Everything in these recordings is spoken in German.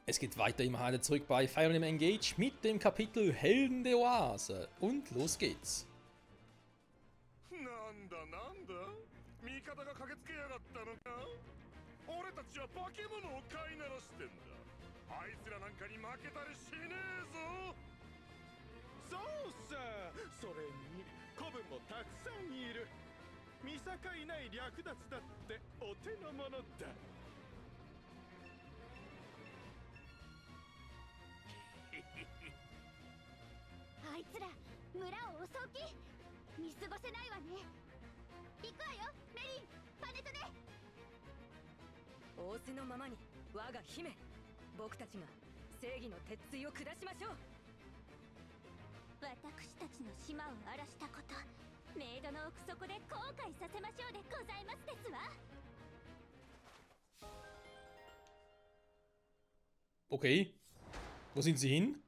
Es geht weiter im Heide zurück bei Fire Emblem Engage mit dem Kapitel Helden der Oase. Und los geht's. なんだなんだ味方が駆けつけやがったのか俺たちは化け物を飼いならしてんだあいつらなんかに負けたりしねえぞそうさそれに子分もたくさんいる見境ない略奪だってお手の物だあいつら村を襲う気見過ごせないわね行くわよメリンパネトネ仰せのままに我が姫僕たちが正義の鉄槌を下しましょう私たちの島を荒らしたことメイドの奥底で後悔させましょうでございますですわ Okay. Wo sind sie hin?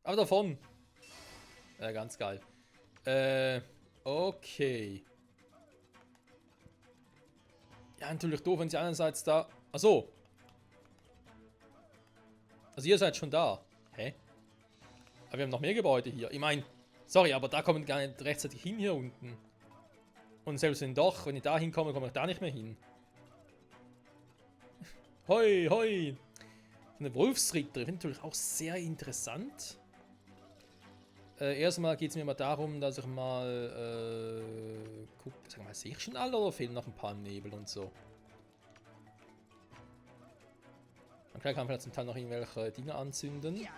Aber davon. Ja, ganz geil. Okay. Ja, natürlich doof, wenn sie einerseits da... Achso. Also ihr seid schon da. Hä? Aber wir haben noch mehr Gebäude hier. Ich meine, sorry, aber da kommen gar nicht rechtzeitig hin hier unten. Und selbst wenn doch, wenn ich da hinkomme, komme ich da nicht mehr hin. Hoi, hoi. Eine Wolfsritter, finde ich natürlich auch sehr interessant. Erstmal geht es mir mal darum, dass ich mal gucke, sag mal, sehe ich schon alle oder fehlen noch ein paar im Nebel und so? Man kann vielleicht zum Teil noch irgendwelche Dinge anzünden.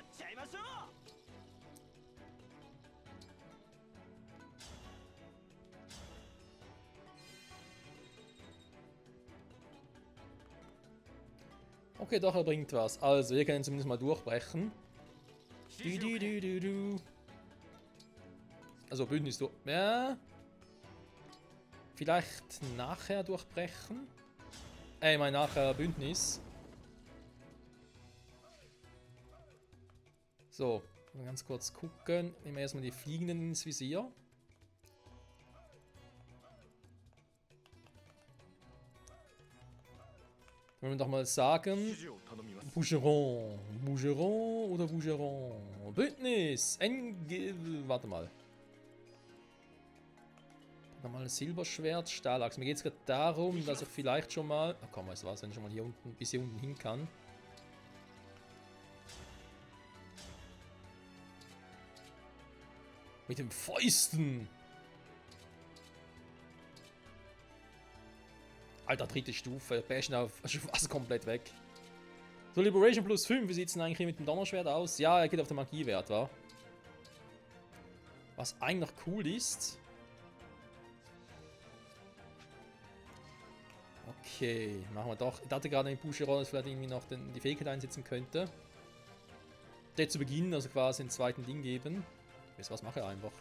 Okay, doch, er bringt was. Also, wir können zumindest mal durchbrechen. Also, Bündnis durch. Ja. Vielleicht nachher durchbrechen. Ich meine, nachher Bündnis. So, mal ganz kurz gucken. Nehmen wir erstmal die Fliegenden ins Visier. Wollen wir doch mal sagen, Bougeron, Bougeron oder Bougeron? Bündnis, warte mal. Nochmal Silberschwert, Stahlachs. Mir geht es gerade darum, dass ich vielleicht schon mal... Ach komm, weißt du was, wenn ich schon mal hier unten, bis hier unten hin kann. Mit den Fäusten! Alter, dritte Stufe. Bashen auf fast komplett weg. So, Liberation plus 5. Wie sieht es denn eigentlich hier mit dem Donnerschwert aus? Ja, er geht auf den Magiewert, wa? Was eigentlich noch cool ist. Okay, machen wir doch. Ich dachte gerade mit Boucheron, dass vielleicht irgendwie noch die Fähigkeit einsetzen könnte. Der zu Beginn, also quasi einen zweiten Ding geben. Weißt du was, mache ich einfach.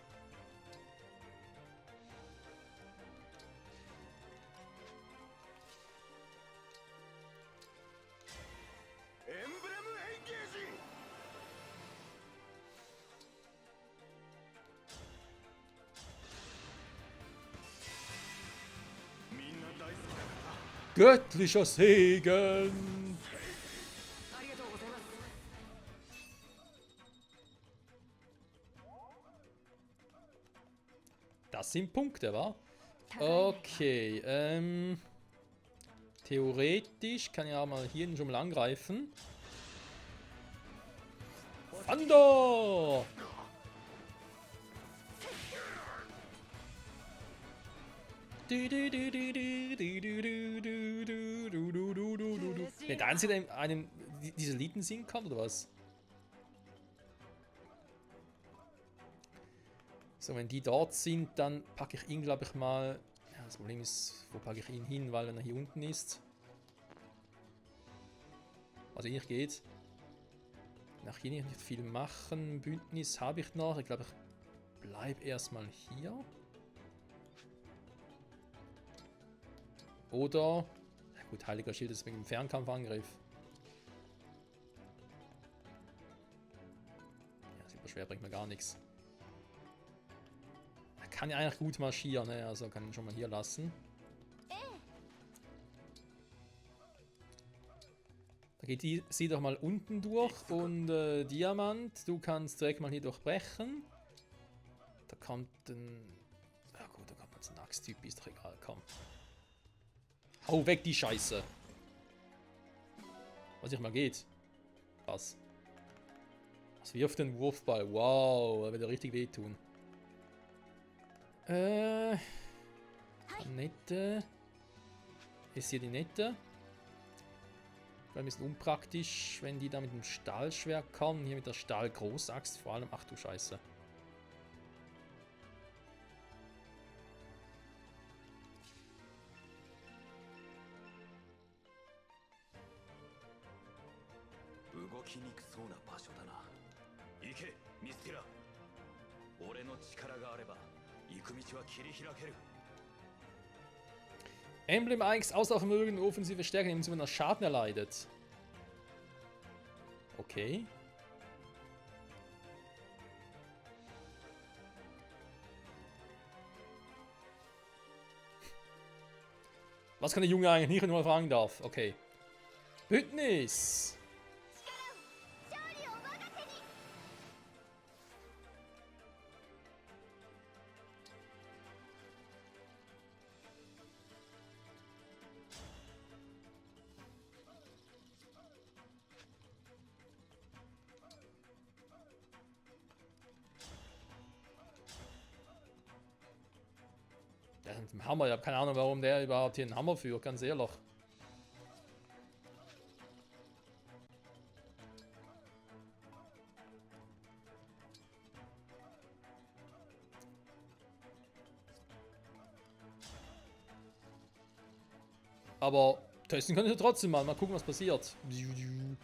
Göttlicher Segen! Das sind Punkte, wa? Okay, theoretisch kann ich auch mal hier schon mal angreifen. Thunder! Der einzige, der einem diese Lieden singen kann, oder was? So, wenn die dort sind, dann packe ich ihn, glaube ich, mal... Ja, das Problem ist, wo packe ich ihn hin, weil er hier unten ist. Also hier geht. Nach hier nicht viel machen. Bündnis habe ich noch. Ich glaube, ich bleibe erstmal hier. Oder... Ja gut, Heiliger Schild ist wegen dem Fernkampfangriff. Ja, Silberschwer bringt mir gar nichts. Er kann ja eigentlich gut marschieren, ne? Also kann ihn schon mal hier lassen. Geht sie doch mal unten durch und Diamant, du kannst direkt mal hier durchbrechen. Da kommt ein... Ja gut, da kommt jetzt ein Axttyp, ist doch egal, komm. Hau weg die Scheiße. Was nicht mal geht. Krass. Was wirft den Wurfball? Wow, da wird er richtig wehtun. Nette. Ist hier die Nette? Ein bisschen unpraktisch, wenn die da mit dem Stahlschwert kommen. Hier mit der Stahlgroßaxt vor allem. Ach du Scheiße. Emblem Ix, Ausdauervermögen, offensive Stärke, indem man Schaden erleidet. Okay. Was kann der Junge eigentlich nicht, wenn ich mal fragen darf? Okay. Bündnis! Der hat einen Hammer, ich habe keine Ahnung, warum der überhaupt hier einen Hammer führt, ganz ehrlich. Aber testen können wir trotzdem mal gucken, was passiert. Hier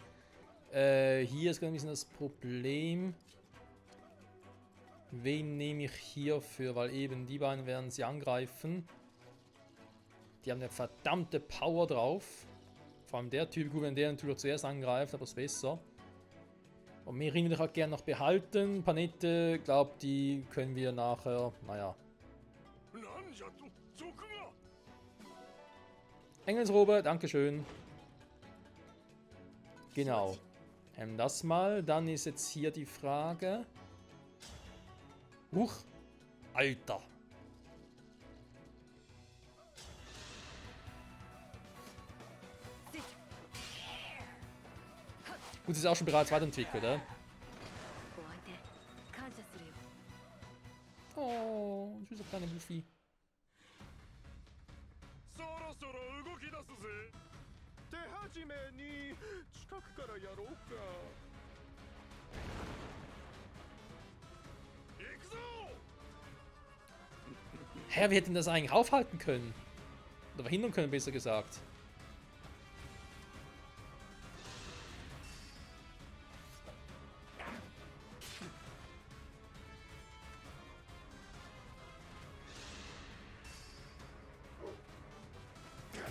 ist ein bisschen das Problem. Wen nehme ich hierfür? Weil eben die beiden werden sie angreifen. Die haben eine verdammte Power drauf. Vor allem der Typ, gut, wenn der natürlich zuerst angreift, aber ist besser. Und Merin würde ich halt gerne noch behalten. Panette, glaubt, die können wir nachher, naja. Engelsrobe, dankeschön. Genau. Das mal. Dann ist jetzt hier die Frage. Huch. Alter. Gut, ist auch schon bereits weiterentwickelt, oder? Oh, süßer kleiner Buffy. Hä, wir hätten das eigentlich aufhalten können. Oder verhindern können, besser gesagt.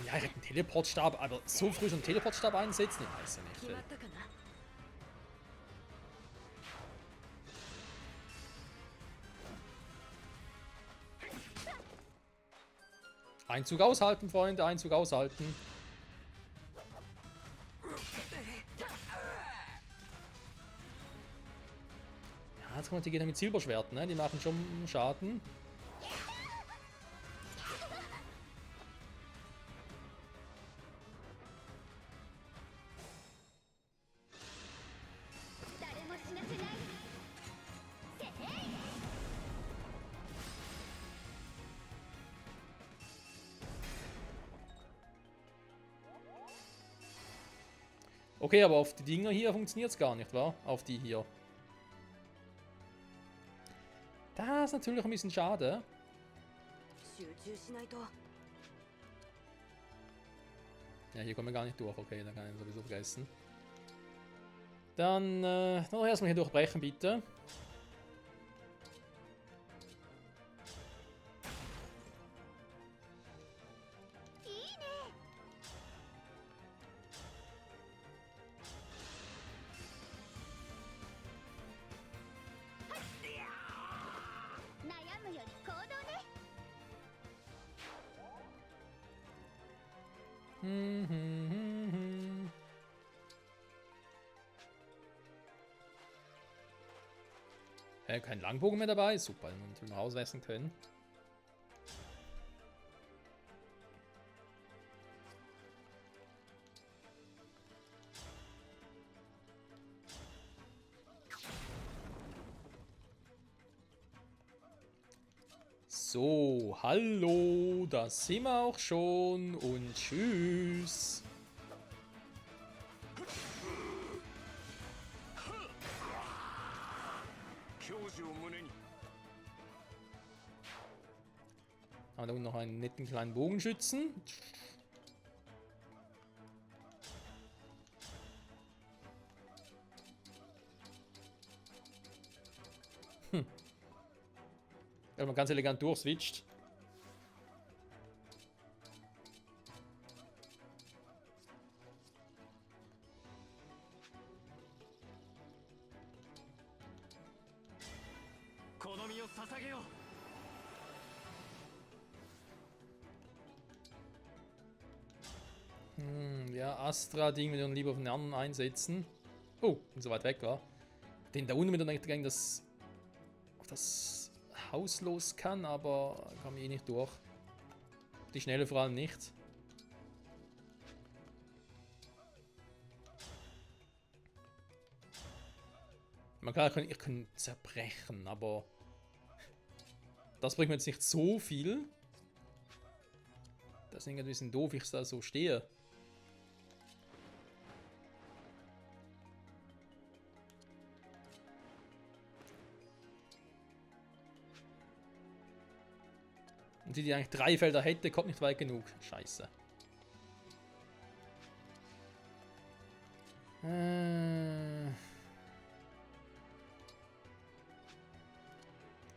Ja, ich hätte einen Teleportstab, aber so früh schon einen Teleportstab einsetzen? Ich weiß ja nicht. Ey. Einzug aushalten, Freunde, Einzug aushalten. Ja, jetzt kommt die Gegner mit Silberschwerten, ne? Die machen schon Schaden. Okay, aber auf die Dinger hier funktioniert es gar nicht, wa? Auf die hier. Das ist natürlich ein bisschen schade. Ja, hier kommen wir gar nicht durch. Okay, dann kann ich sowieso vergessen. Dann noch erstmal hier durchbrechen, bitte. Kein Langbogen mehr dabei. Super, dann wir auswechseln können. So, hallo, da sind wir auch schon und tschüss. Haben da unten noch einen netten kleinen Bogenschützen. Ja, man ganz elegant durchswitcht. Ja, Astra-Ding würde ich lieber auf den anderen einsetzen. Oh, bin so weit weg war. Den da unten mit der gegen das Haus los kann, aber kam eh nicht durch. Die Schnelle vor allem nicht. Man klar, ich kann zerbrechen, aber das bringt mir jetzt nicht so viel. Das ist irgendwie ein bisschen doof, wie ich da so stehe. Und die eigentlich 3 Felder hätte, kommt nicht weit genug. Scheiße.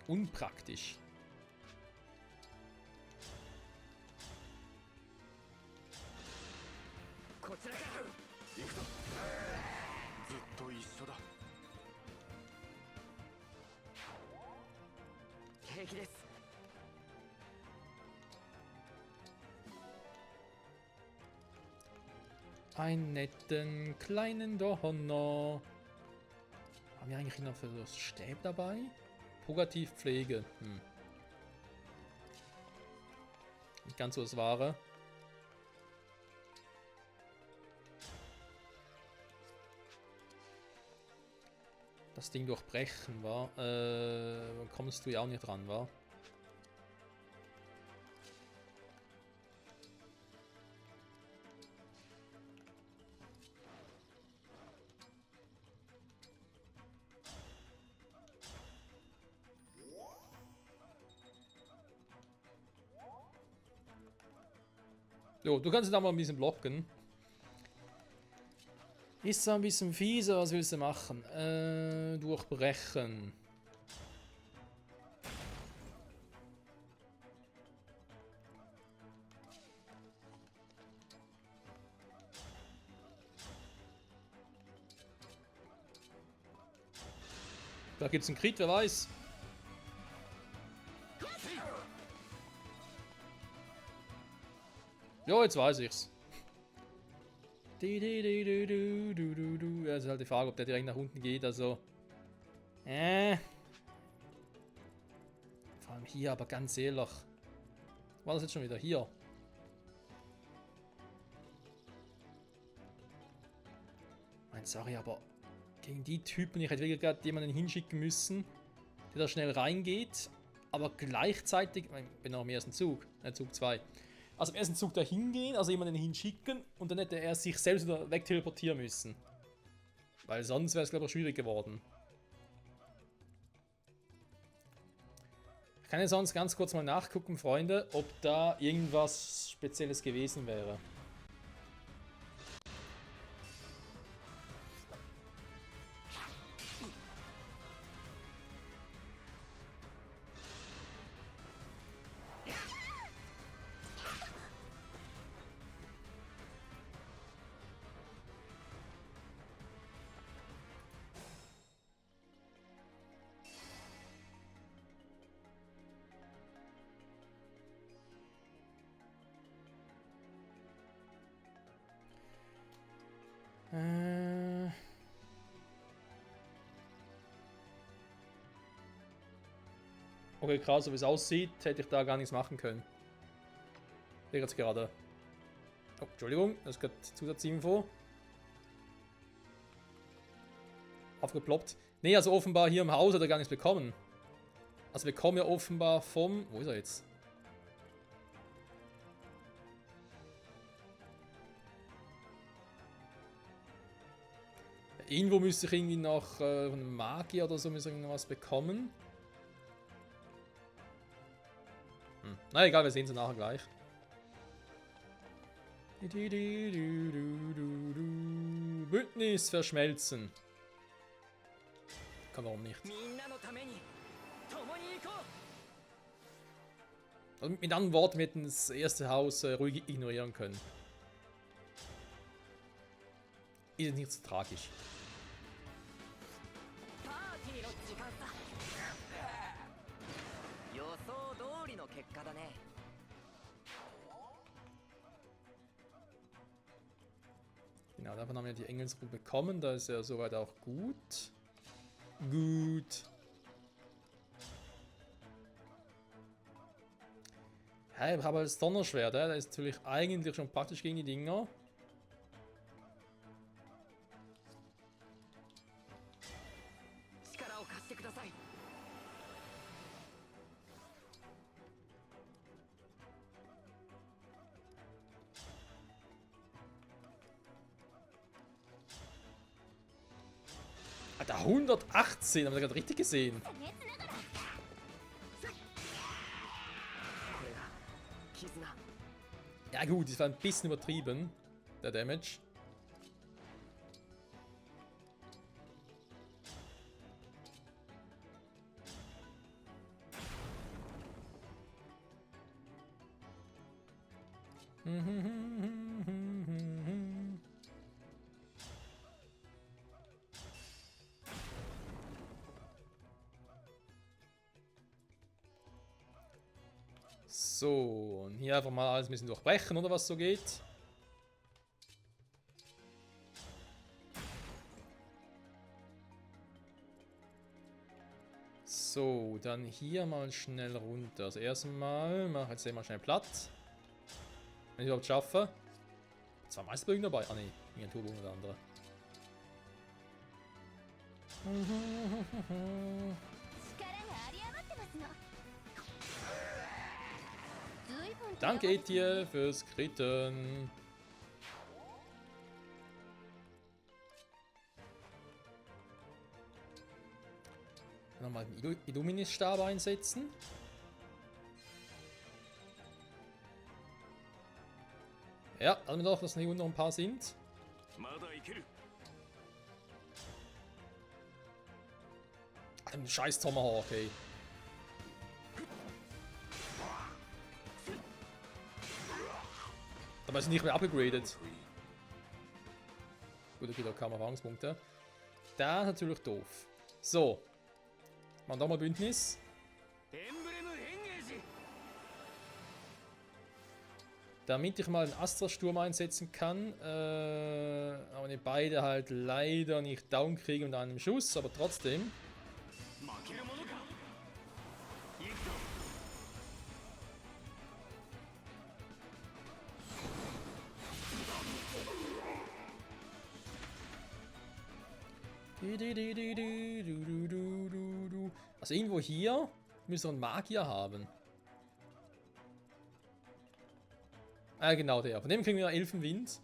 Unpraktisch. 平気です。 Einen netten kleinen Donner. Haben wir eigentlich noch für das Stäb dabei? Purgativpflege. Nicht ganz so das Wahre. Das Ding durchbrechen war. Kommst du ja auch nicht dran, war? Jo, du kannst da mal ein bisschen blocken. Ist zwar ein bisschen fies, aber was willst du machen? Durchbrechen. Da gibt's einen Crit, wer weiß. Jo, jetzt weiß ich's. Ja, ist halt die Frage, ob der direkt nach unten geht, also. Vor allem hier, aber ganz ehrlich. War das jetzt schon wieder hier? Mein, sorry, aber gegen die Typen, ich hätte wirklich gerade jemanden hinschicken müssen, der da schnell reingeht, aber gleichzeitig, ich bin noch im ersten Zug, Zug 2. Also im ersten Zug da hingehen, also jemanden hinschicken und dann hätte er sich selbst wieder wegteleportieren müssen. Weil sonst wäre es, glaube ich, schwierig geworden. Ich kann ja sonst ganz kurz mal nachgucken, Freunde, ob da irgendwas Spezielles gewesen wäre. Okay, krass, so wie es aussieht, hätte ich da gar nichts machen können. Hier jetzt gerade. Oh, Entschuldigung, das ist gerade Zusatzinfo. Aufgeploppt. Nee, also offenbar hier im Haus hat er gar nichts bekommen. Also wir kommen ja offenbar vom... Wo ist er jetzt? Irgendwo müsste ich irgendwie noch von einem Magier oder so müsste ich irgendwas bekommen. Na egal, wir sehen es nachher gleich. Bündnis verschmelzen. Kann warum nicht. Also mit anderen Worten, wir hätten das erste Haus ruhig ignorieren können. Ist nicht so tragisch. Genau, davon haben wir die Engelsruhe bekommen, da ist ja soweit auch gut. Gut. Ja, ich habe das Donnerschwert, ja, das ist natürlich eigentlich schon praktisch gegen die Dinger. Alter, 118, haben wir gerade richtig gesehen. Ja gut, das war ein bisschen übertrieben, der Damage. So, und hier einfach mal alles ein bisschen durchbrechen, oder was so geht. So, dann hier mal schnell runter. Also erstmal mache ich jetzt mal schnell platt. Wenn ich überhaupt schaffe. Zwei Meisterbögen dabei. Ah ne, ein Turbo oder andere. Danke Etienne fürs Kritten. Nochmal den Illuminis-Stab einsetzen. Ja, also doch, dass hier unten noch ein paar sind. Ein scheiß Tomahawk, ey. Aber ist nicht mehr upgradet. Gut, okay, da kamen Erfahrungspunkte. Da ist natürlich doof. So. Machen wir mal Bündnis. Damit ich mal einen Astra-Sturm einsetzen kann. Aber die beide halt leider nicht down kriegen mit einem Schuss, aber trotzdem. Also irgendwo hier müssen wir einen Magier haben. Genau der. Von dem kriegen wir Elfenwind.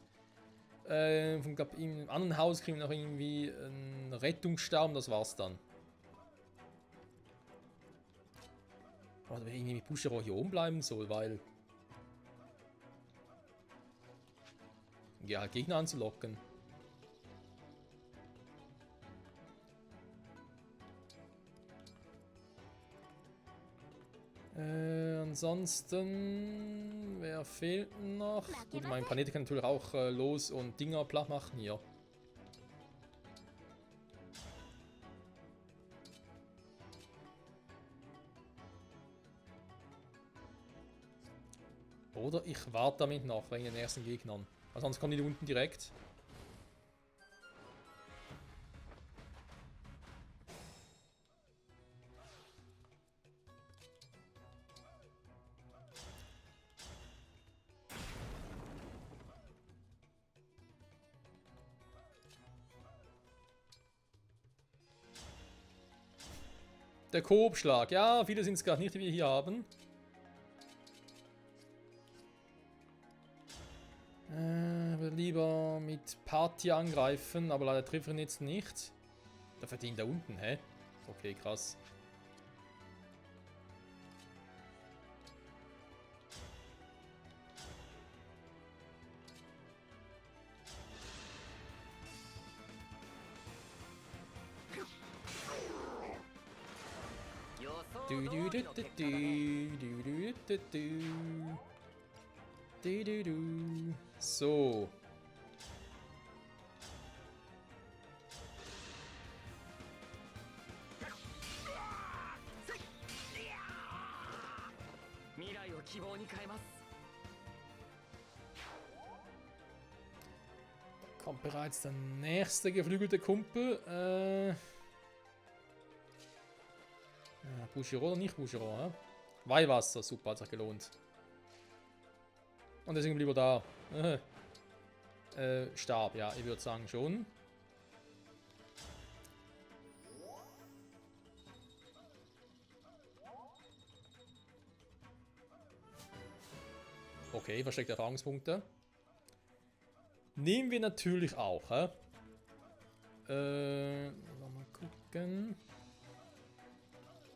Im anderen Haus kriegen wir noch irgendwie einen Rettungsstab, das war's dann. Aber wenn irgendwie Bushero hier oben bleiben soll, weil... Ja, halt Gegner anzulocken. Ansonsten, wer fehlt noch? Gut, mein Planet kann natürlich auch los und Dinger platt machen hier. Oder ich warte damit noch wegen den ersten Gegnern. Weil sonst kommen die unten direkt. Der Koopschlag. Ja, viele sind es gerade nicht, die wir hier haben. Würde lieber mit Party angreifen, aber leider trifft er ihn jetzt nicht. Da verdient er unten, hä? Okay, krass. Du, du, du, du, du, du, du, du, du. Du, du, du. So. Kommt bereits der nächste geflügelte Kumpel. Bushiro oder nicht Bushiro, hä? Weihwasser, super, hat sich gelohnt. Und deswegen lieber da. Stab, ja, ich würde sagen schon. Okay, versteckte Erfahrungspunkte. Nehmen wir natürlich auch, hä? Mal gucken.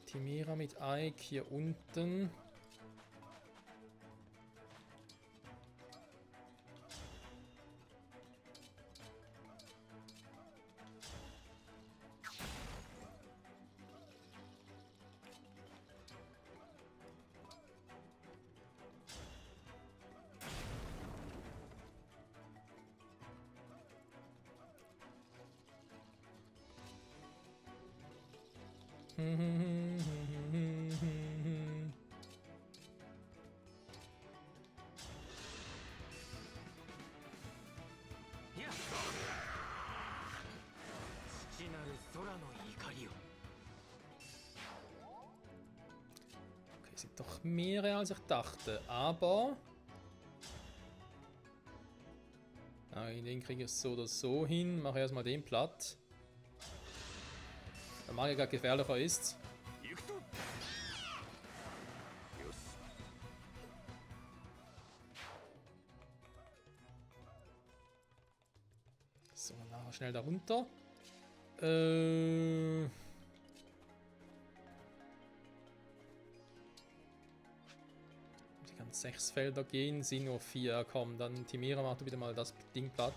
Timira mit Ike hier unten. Okay, sind doch mehrere als ich dachte, aber den kriege ich so oder so hin. Mache erstmal den platt. Der Magier gerade gefährlicher ist. So, nachher schnell da runter. Ich kann 6 Felder gehen, sind nur 4. Komm, dann Timira macht wieder mal das Ding platt.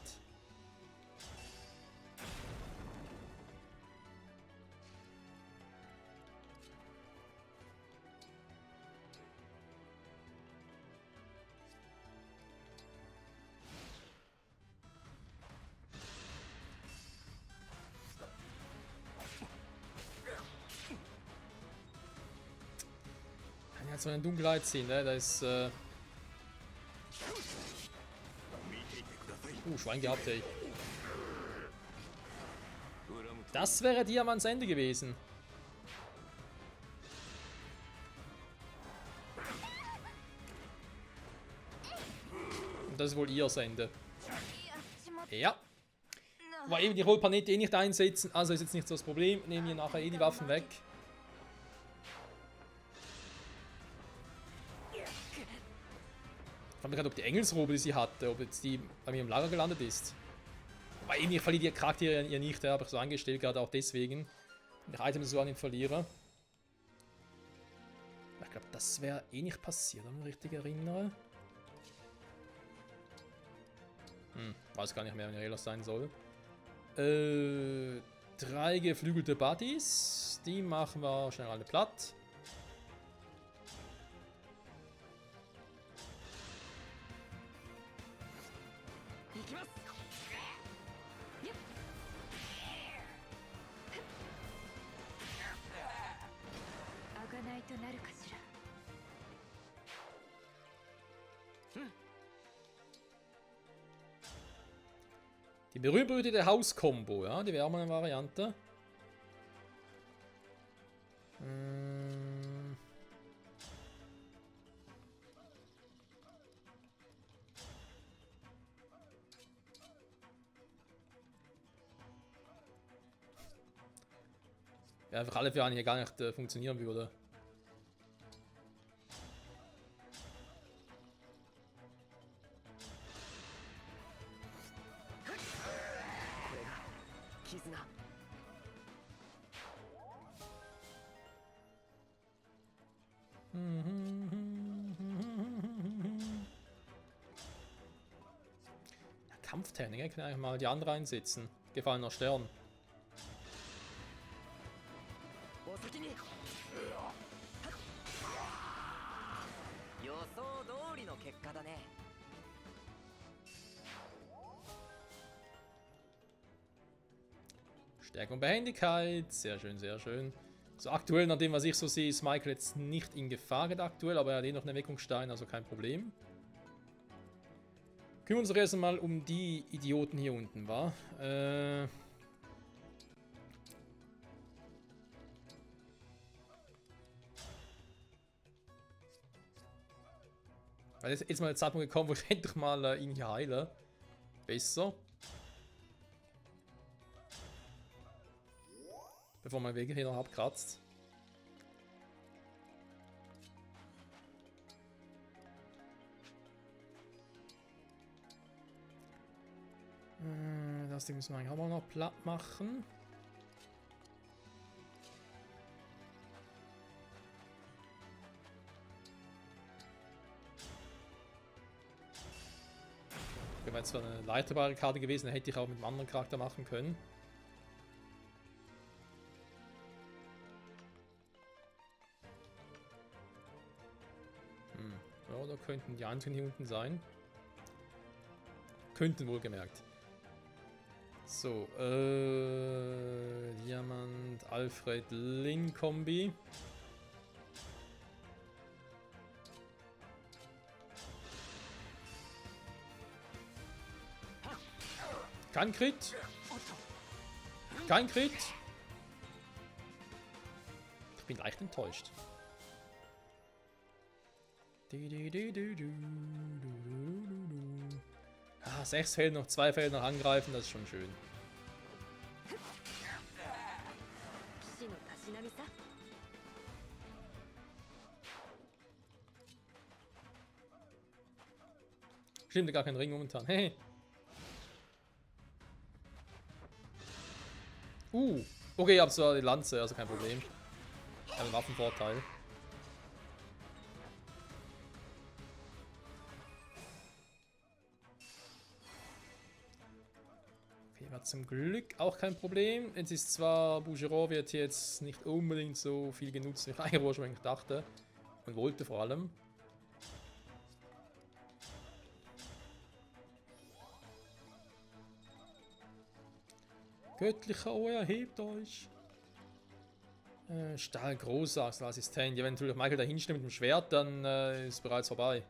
So eine Dunkelheit sehen, ne? Da ist Schwein gehabt, ey. Das wäre Diamants Ende gewesen. Und das ist wohl ihr Ende. Ja. Weil eben die Rollplanete eh nicht einsetzen, also ist jetzt nicht so das Problem. Nehmen wir nachher eh die Waffen weg. Ich frage mich gerade, ob die Engelsrobe, die sie hatte, ob jetzt die bei mir im Lager gelandet ist. Weil irgendwie verliert ihr Charakter ihr nicht, habe ich so angestellt, gerade auch deswegen. Wenn ich Items so an ihn verliere. Ich glaube, das wäre eh nicht passiert, wenn ich mich richtig erinnere. Weiß gar nicht mehr, wenn das sein soll. 3 geflügelte Buddies. Die machen wir schnell alle platt. Die berühmt-berühmte Haus-Kombo, ja, die wäre auch mal eine Variante. Ja, einfach alle für einen hier gar nicht funktionieren würde. Ja, Kampftechnik, ich kann eigentlich mal die andere einsetzen. Gefallener Stern. お先に予想通りの結果だね Stärke und Behendigkeit. Sehr schön, sehr schön. So, aktuell, nach dem, was ich so sehe, ist Michael jetzt nicht in Gefahr gerade aktuell, aber er hat eh noch einen Weckungsstein, also kein Problem. Kümmern wir uns doch erst einmal um die Idioten hier unten, wa? Weil jetzt mal der Zeitpunkt gekommen, wo ich endlich mal ihn hier heile. Besser. Bevor mein Weg hier noch abkratzt. Das Ding müssen wir eigentlich auch mal noch platt machen. Wäre jetzt zwar eine leiterbare Karte gewesen, dann hätte ich auch mit einem anderen Charakter machen können. Ja, da könnten die anderen hier unten sein. Könnten wohlgemerkt. So, Diamant, Alfred, Lin Kombi. Kein Crit. Kein Crit. Ich bin leicht enttäuscht. Ah, 6 Felder noch, 2 Felder noch angreifen, das ist schon schön. Stimmt, gar kein Ring momentan. Hey. Okay, ich hab zwar die Lanze, also kein Problem. Ich habe einen Waffenvorteil. Okay, war zum Glück auch kein Problem. Jetzt ist zwar, Bougereau wird hier jetzt nicht unbedingt so viel genutzt, wie ich eigentlich ursprünglich dachte. Und wollte vor allem. Göttlicher, oh, erhebt euch. Stahl Großachs, Assistent. Ja, wenn natürlich Michael da hinstellt mit dem Schwert, dann ist es bereits vorbei.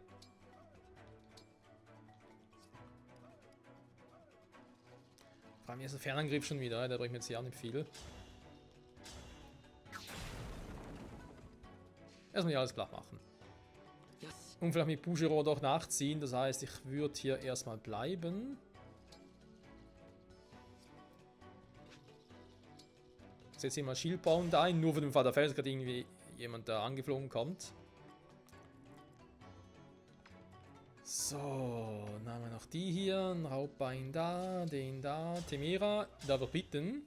Vor allem ist der Fernangriff schon wieder, der bringt mir jetzt hier auch nicht viel. Erstmal hier alles flach machen. Und vielleicht mit Bougereau doch nachziehen, das heißt, ich würde hier erstmal bleiben. Setze hier mal Schildbound ein, nur für den Fall der Fälle, dass gerade irgendwie jemand da angeflogen kommt. So, dann haben wir noch die hier, ein Raubbein da, den da, Temera, da wird bitten.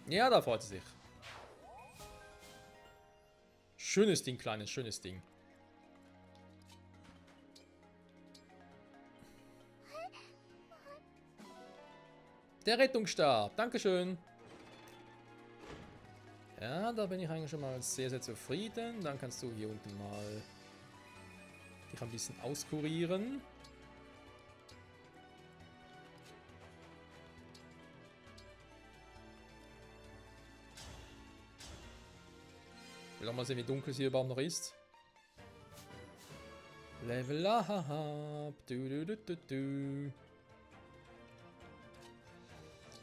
Ja, da freut sie sich. Schönes Ding, kleines, schönes Ding. Der Rettungsstab, dankeschön. Ja, da bin ich eigentlich schon mal sehr, sehr zufrieden. Dann kannst du hier unten mal dich ein bisschen auskurieren. Ich will auch mal sehen, wie dunkel es hier überhaupt noch ist. Level up. Du.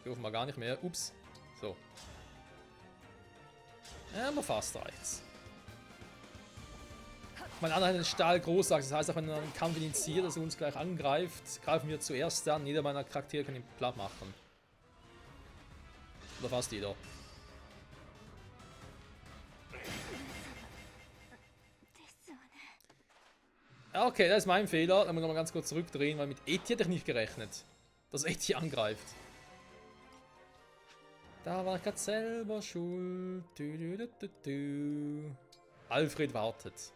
Dürfen wir gar nicht mehr. Ups. So. Ja, aber fast reicht's. Mein anderer hat einen Stahl Großachse, das heißt, auch wenn er einen Kampf initiiert, dass er uns gleich angreift, greifen wir zuerst an. Jeder meiner Charaktere kann ihn platt machen. Oder fast jeder. Okay, das ist mein Fehler. Da muss ich mal ganz kurz zurückdrehen, weil mit Eti hätte ich nicht gerechnet, dass Eti angreift. Da war ich gerade selber schuld. Alfred wartet.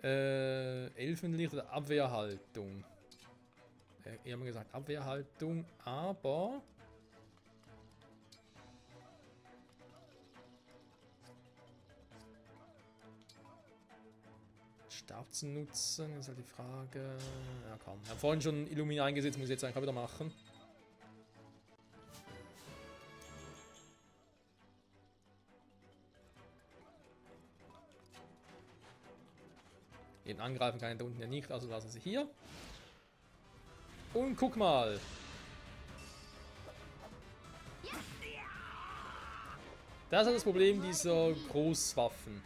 Elfenlicht oder Abwehrhaltung. Ich habe gesagt Abwehrhaltung, aber Stab zu nutzen, ist halt die Frage. Ja komm, ich habe vorhin schon Illumina eingesetzt, muss ich jetzt einfach wieder machen. Eben angreifen kann ich da unten ja nicht, also lassen sie hier. Und guck mal. Das ist das Problem dieser Großwaffen.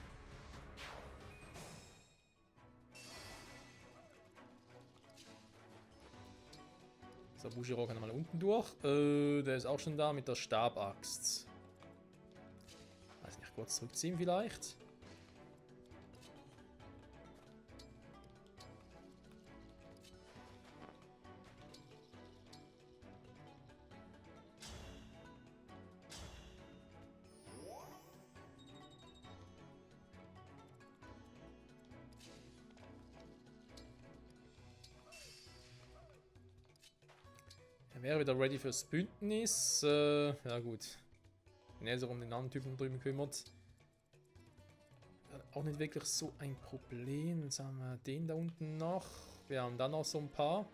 So, Bougereau kann mal unten durch. Der ist auch schon da mit der Stabaxt. Weiß nicht, kurz zurückziehen vielleicht. Wäre wieder ready fürs Bündnis. Ja gut. Wenn er sich um den anderen Typen drüben kümmert. Auch nicht wirklich so ein Problem. Jetzt haben wir den da unten noch. Wir haben dann noch so ein paar.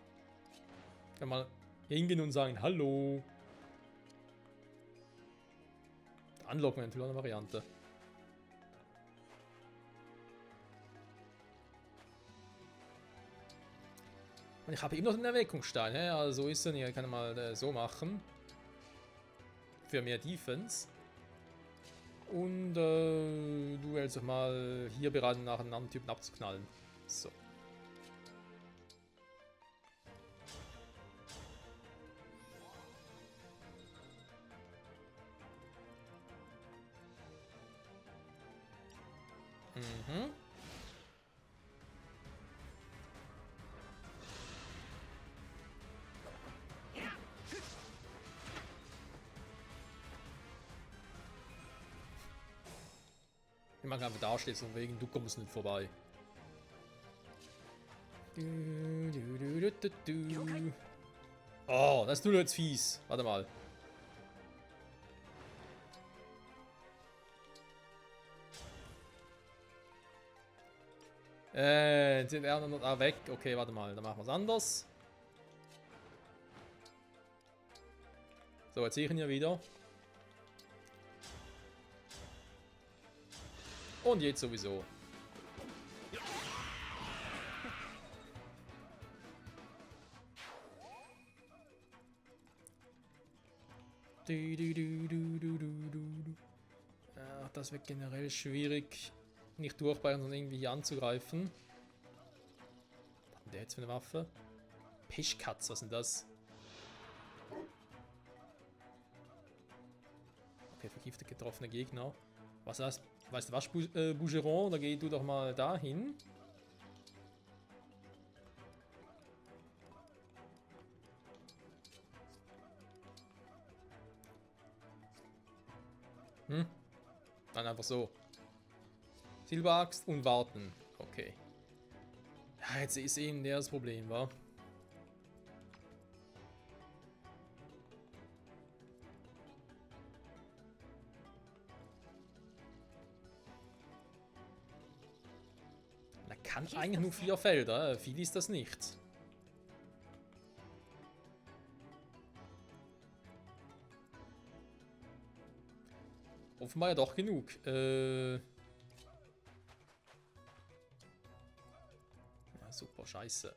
Können wir mal hingehen und sagen, hallo. Unlocken wäre natürlich auch eine Variante. Und ich habe eben noch einen Erweckungsstein, ja? Also so ist er nicht. Ich kann mal so machen. Für mehr Defense. Und du hältst doch mal hier bereit, um nach einem anderen Typen abzuknallen. So. Mhm. Ich mag einfach da stehen, von wegen, du kommst nicht vorbei. Oh, das ist nur jetzt fies. Warte mal. Jetzt sind wir noch weg. Okay, warte mal, dann machen wir es anders. So, jetzt sehe ich ihn ja wieder. Und jetzt sowieso. Ach, das wird generell schwierig, nicht durchbrechen, sondern irgendwie hier anzugreifen. Was hat der jetzt für eine Waffe? Peschkatz, was ist denn das? Okay, vergiftet getroffene Gegner. Was heißt? Weißt du was, Bougeron? Da geh du doch mal dahin. Dann einfach so. Silberaxt und warten. Okay. Ja, jetzt ist eben der das Problem, wa? Kann eigentlich nur 4 Felder, viel ist das nicht. offenbar ja doch genug. Ja, super, scheiße.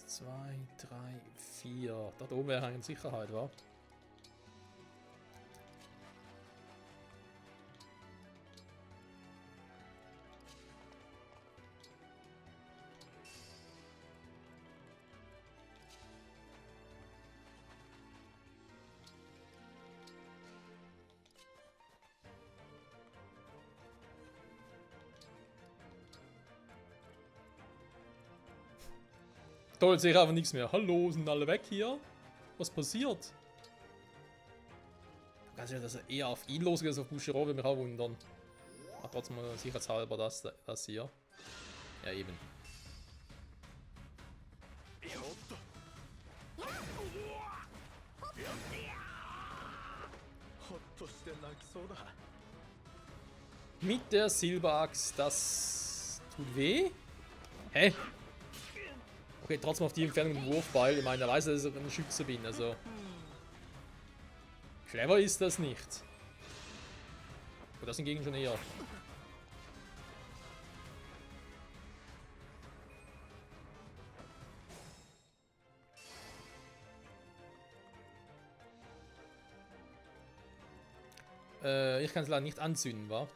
Zwei, drei, vier. Da oben wäre in Sicherheit, wa? Toll, sehe ich einfach nichts mehr. Hallo, sind alle weg hier? Was passiert? Ganz sicher, dass er eher auf ihn losgeht als auf Bushiro, würde mich auch wundern. Aber trotzdem mal sicherheitshalber das hier. Ja, eben. ほっとして泣きそうだ。 Mit der Silberaxt, das tut weh? Hä? Okay, trotzdem auf die Entfernung den Wurfbeil. Ich meine, er weiß, dass ich ein Schütze bin, also... Clever ist das nicht. Aber das hingegen schon eher. Ich kann es leider nicht anzünden, wa?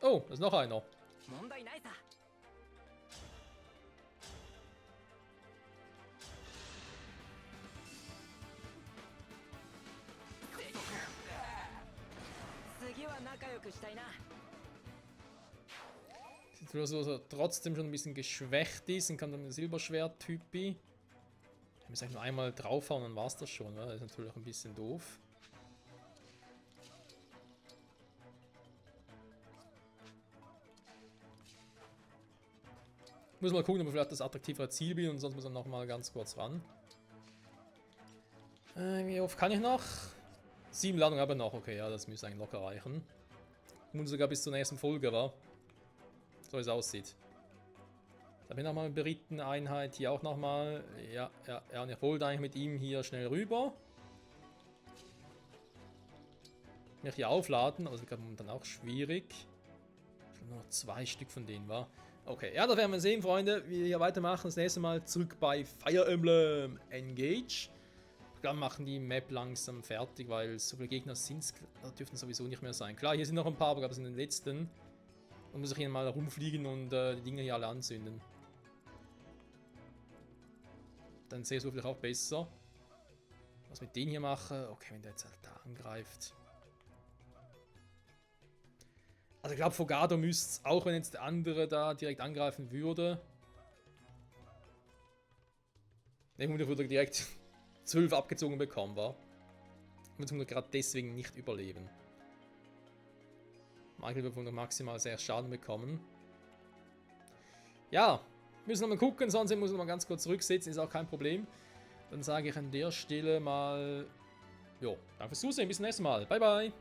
Oh, da ist noch einer. 問題ないさ。 次は仲良くしたいな。 Sieht so aus, dass er trotzdem schon ein bisschen geschwächt ist und kann dann mit dem Silberschwert-Typi. Ich muss eigentlich nur einmal draufhauen, dann war es das schon, ne? Das ist natürlich auch ein bisschen doof. Ich muss mal gucken, ob ich vielleicht das attraktivere Ziel bin und sonst muss er noch mal ganz kurz ran. Wie oft kann ich noch? 7 Ladungen habe ich noch, okay, ja, das müsste eigentlich locker reichen. Und sogar bis zur nächsten Folge, war. So wie es aussieht. Da bin ich nochmal mit beritten Einheit hier auch nochmal. Ja, und ich wollte eigentlich mit ihm hier schnell rüber. Mich hier aufladen, aber das ist gerade momentan auch schwierig. Nur noch 2 Stück von denen, war. Okay, ja, da werden wir sehen, Freunde, wie wir hier weitermachen. Das nächste Mal zurück bei Fire Emblem Engage. Dann machen die Map langsam fertig, weil so viele Gegner sind, dürften sowieso nicht mehr sein. Klar, hier sind noch ein paar, aber das sind den letzten. Und muss ich hier mal rumfliegen und die Dinger hier alle anzünden. Dann sehe ich es vielleicht auch besser. Was mit denen hier mache. Okay, wenn der jetzt halt da angreift. Also ich glaube, Fogado müsste es, auch wenn jetzt der andere da direkt angreifen würde. Ich würde direkt 12 abgezogen bekommen, war. Und würde gerade deswegen nicht überleben. Michael wird wohl noch maximal 6 Schaden bekommen. Ja, müssen wir mal gucken, sonst muss ich noch mal ganz kurz zurücksetzen, ist auch kein Problem. Dann sage ich an der Stelle mal, jo, danke fürs Zusehen, bis zum nächsten Mal. Bye, bye.